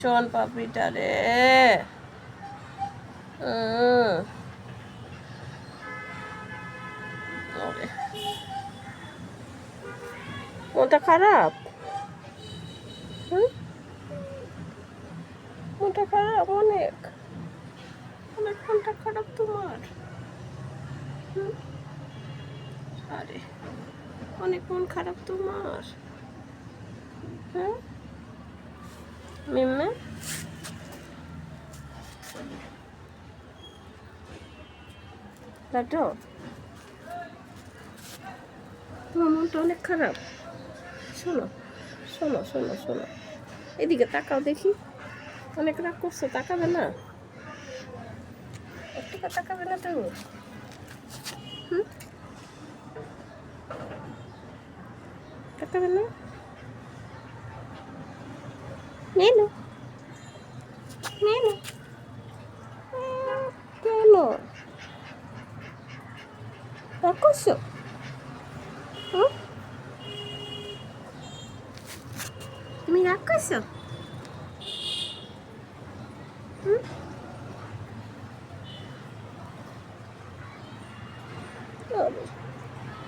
চল পাপিটা রে। মনটা খারাপ? মনটা খারাপ অনেক অনেক মনটা খারাপ তোমার? আরে অনেক মন খারাপ তোমার? হ্যাঁ মিম্মে, লাড্ডু তোমার মনটা অনেক খারাপ? শোনো শোনো শোনো শোনো, এদিকে তাকাও দেখি। অনেক রাগ করছো, তাকাবে না? একটু তাকাবে না তুমি? তাকাবে না? নেনু নেনু কেন রাগ করছো? তুমি রাগ করছো? হুম